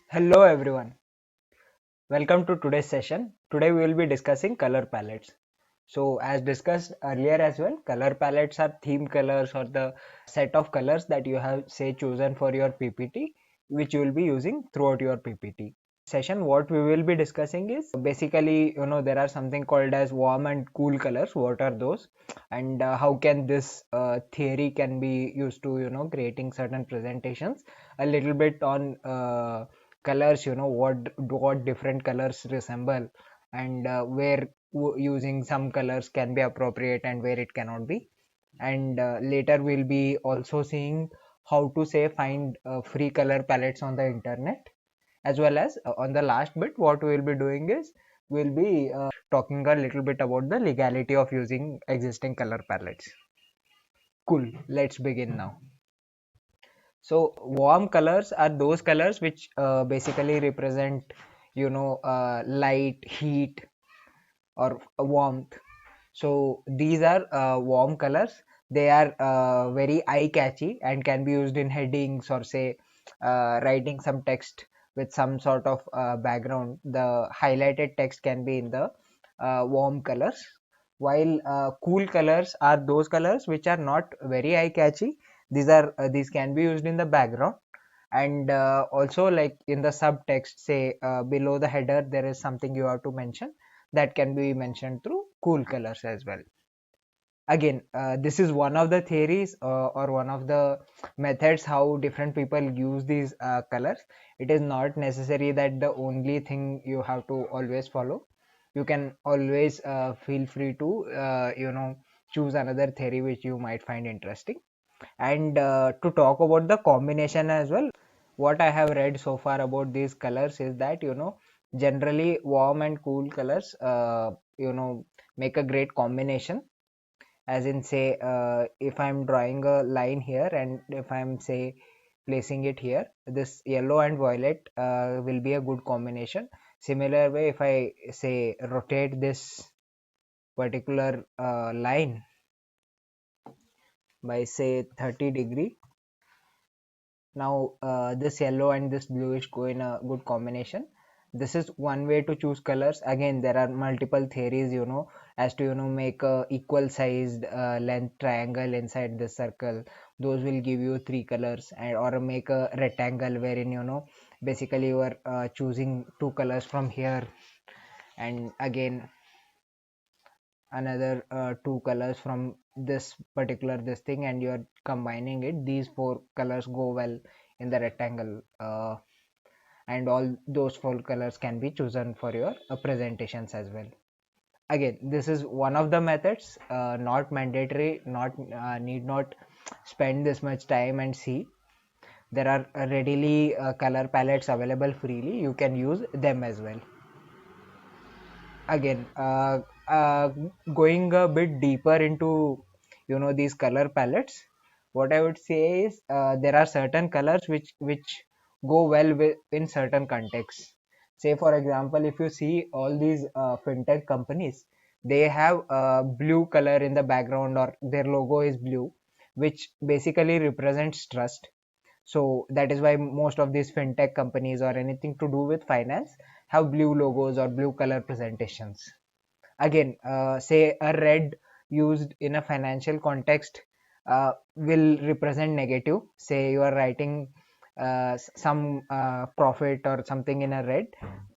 Hello everyone, welcome to today's session. Today we will be discussing color palettes. So as discussed earlier as well, color palettes are theme colors or the set of colors that you have say chosen for your PPT which you will be using throughout your PPT. Session what we will be discussing is basically there are something called as warm and cool colors. What are those and how can this theory can be used to creating certain presentations, a little bit on colors, what different colors resemble, and where using some colors can be appropriate and where it cannot be. And later we'll be also seeing how to say find free color palettes on the internet, as well as on the last bit what we'll be doing is we'll be talking a little bit about the legality of using existing color palettes. Cool, let's begin now. So warm colors are those colors which basically represent light, heat, or warmth. So these are warm colors. They are very eye catchy and can be used in headings or say writing some text with some sort of background. The highlighted text can be in the warm colors, while cool colors are those colors which are not very eye catchy. These can be used in the background, and also like in the subtext, say below the header there is something you have to mention, that can be mentioned through cool colors as well. Again, this is one of the theories or one of the methods how different people use these colors. It is not necessary that the only thing you have to always follow. You can always feel free to choose another theory which you might find interesting. And to talk about the combination as well, what I have read so far about these colors is that generally warm and cool colors make a great combination. As in say if I'm drawing a line here and if I'm say placing it here, this yellow and violet will be a good combination. Similar way, if I say rotate this particular line by say 30-degree, now this yellow and this bluish go in a good combination. This is one way to choose colors. Again, there are multiple theories as to make a equal sized length triangle inside this circle. Those will give you three colors, and or make a rectangle wherein basically you are choosing two colors from here, and again another two colors from this particular this thing, and you're combining it. These four colors go well in the rectangle, and all those four colors can be chosen for your presentations as well. Again, this is one of the methods, not mandatory, not need not spend this much time and see. There are readily color palettes available freely, you can use them as well. Again, going a bit deeper into these color palettes, what I would say is there are certain colors which go well with in certain contexts. Say for example, if you see all these fintech companies, they have blue color in the background, or their logo is blue, which basically represents trust. So that is why most of these fintech companies or anything to do with finance have blue logos or blue color presentations. Again, say a red used in a financial context will represent negative. Say you are writing some profit or something in a red,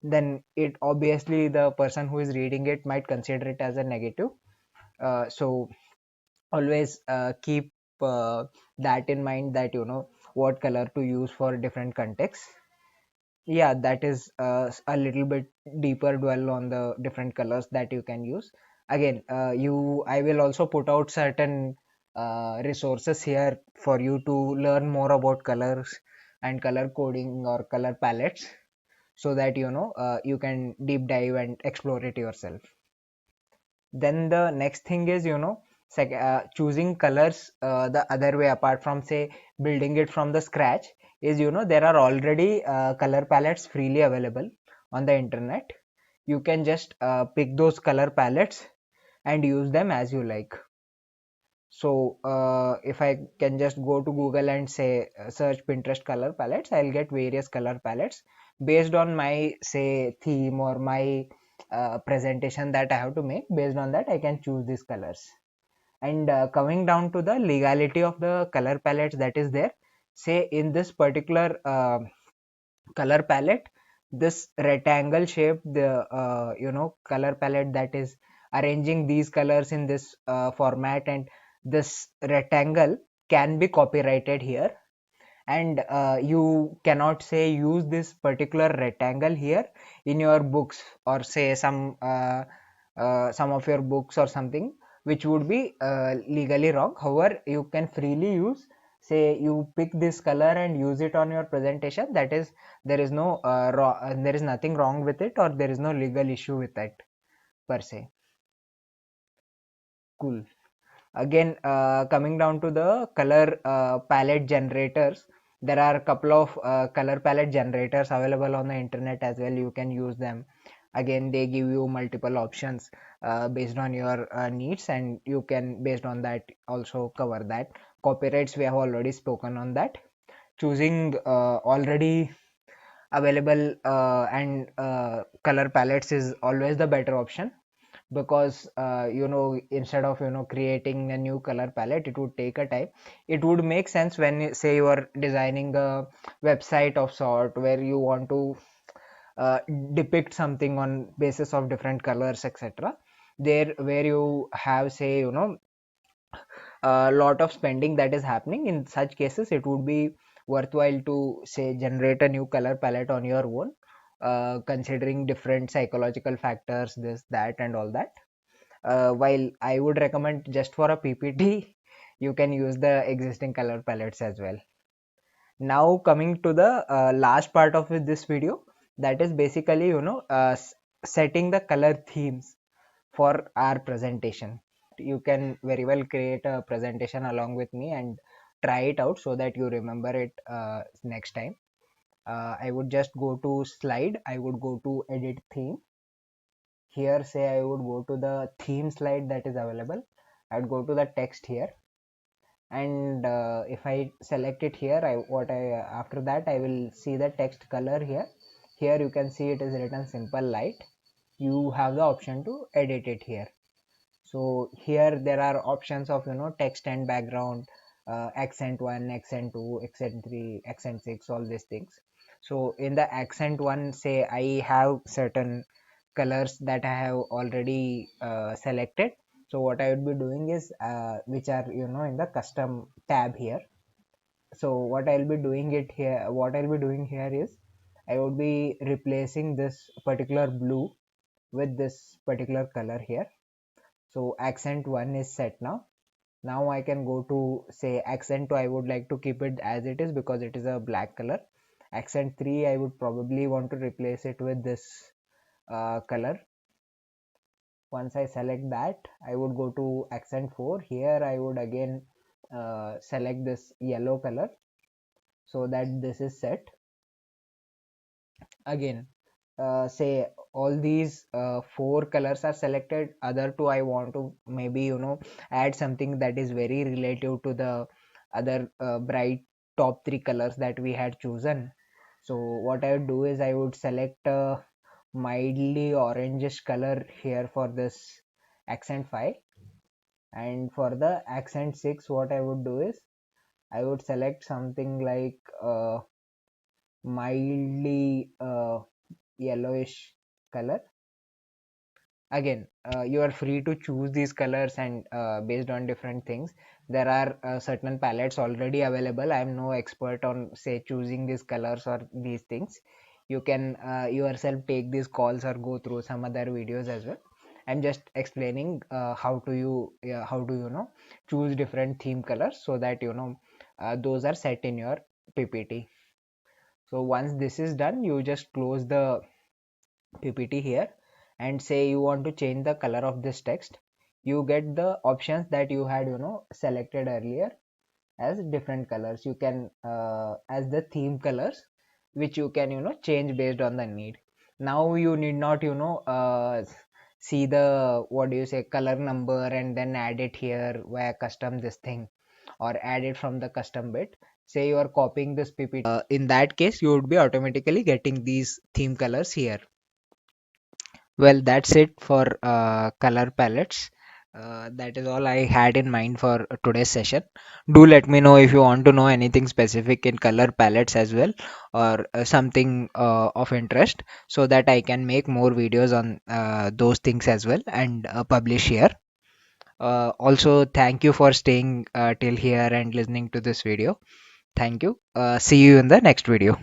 then it obviously the person who is reading it might consider it as a negative. So always keep that in mind, that what color to use for different contexts. Yeah, that is a little bit deeper dwell on the different colors that you can use. Again, I will also put out certain resources here for you to learn more about colors and color coding or color palettes, so that you can deep dive and explore it yourself. Then the next thing is choosing colors the other way, apart from say building it from the scratch, is there are already color palettes freely available on the internet. You can just pick those color palettes and use them as you like. So if I can just go to Google and say search Pinterest color palettes, I'll get various color palettes based on my say theme or my presentation that I have to make. Based on that, I can choose these colors. And coming down to the legality of the color palettes that is there, say in this particular color palette, this rectangle shape, the color palette that is arranging these colors in this format, and this rectangle can be copyrighted here. And you cannot say use this particular rectangle here in your books, or say some of your books or something, which would be legally wrong. However, you can freely use, say you pick this color and use it on your presentation. That is, there is no there is nothing wrong with it, or there is no legal issue with it per se. Cool. Again, coming down to the color palette generators, there are a couple of color palette generators available on the internet as well. You can use them. Again, they give you multiple options based on your needs, and you can based on that also cover that. Copyrights, we have already spoken on that. Choosing already available and color palettes is always the better option, because instead of creating a new color palette, it would take a time. It would make sense when say you are designing a website of sort where you want to uh, depict something on basis of different colors, etc. There where you have, say, a lot of spending that is happening. In such cases, it would be worthwhile to say generate a new color palette on your own, considering different psychological factors, this, that, and all that. While I would recommend just for a PPT, you can use the existing color palettes as well. Now coming to the last part of this video, that is basically setting the color themes for our presentation. You can very well create a presentation along with me and try it out so that you remember it next time. I would just go to slide, I would go to edit theme. Here, say I would go to the theme slide that is available. I'd go to the text here, and if I select it here, after that I will see the text color here. Here you can see it is written simple light. You have the option to edit it here. So here there are options of text and background, accent 1, accent 2, accent 3, accent 6, all these things. So in the accent 1, say I have certain colors that I have already selected. So what I would be doing is which are in the custom tab here. So what I'll be doing here is I would be replacing this particular blue with this particular color here. So accent 1 is set now. Now I can go to say accent 2. I would like to keep it as it is because it is a black color. Accent 3, I would probably want to replace it with this color. Once I select that, I would go to accent 4. Here I would again select this yellow color so that this is set. Again, say all these four colors are selected. Other two I want to maybe add something that is very relative to the other bright top three colors that we had chosen. So what I would do is I would select a mildly orangish color here for this accent 5, and for the accent 6 what I would do is I would select something like mildly yellowish color. Again, you are free to choose these colors, and based on different things. There are certain palettes already available. I am no expert on say choosing these colors or these things. You can yourself take these calls or go through some other videos as well. I'm just explaining how to choose different theme colors so that those are set in your PPT. So once this is done, you just close the PPT here and say you want to change the color of this text. You get the options that you had selected earlier as different colors. You can as the theme colors, which you can change based on the need. Now you need not see the, what do you say, color number and then add it here via custom this thing, or add it from the custom bit. Say you are copying this ppt, in that case you would be automatically getting these theme colors here. Well, that's it for color palettes. That is all I had in mind for today's session. Do let me know if you want to know anything specific in color palettes as well, or something of interest, so that I can make more videos on those things as well and publish here. Also, thank you for staying till here and listening to this video. Thank you. See you in the next video.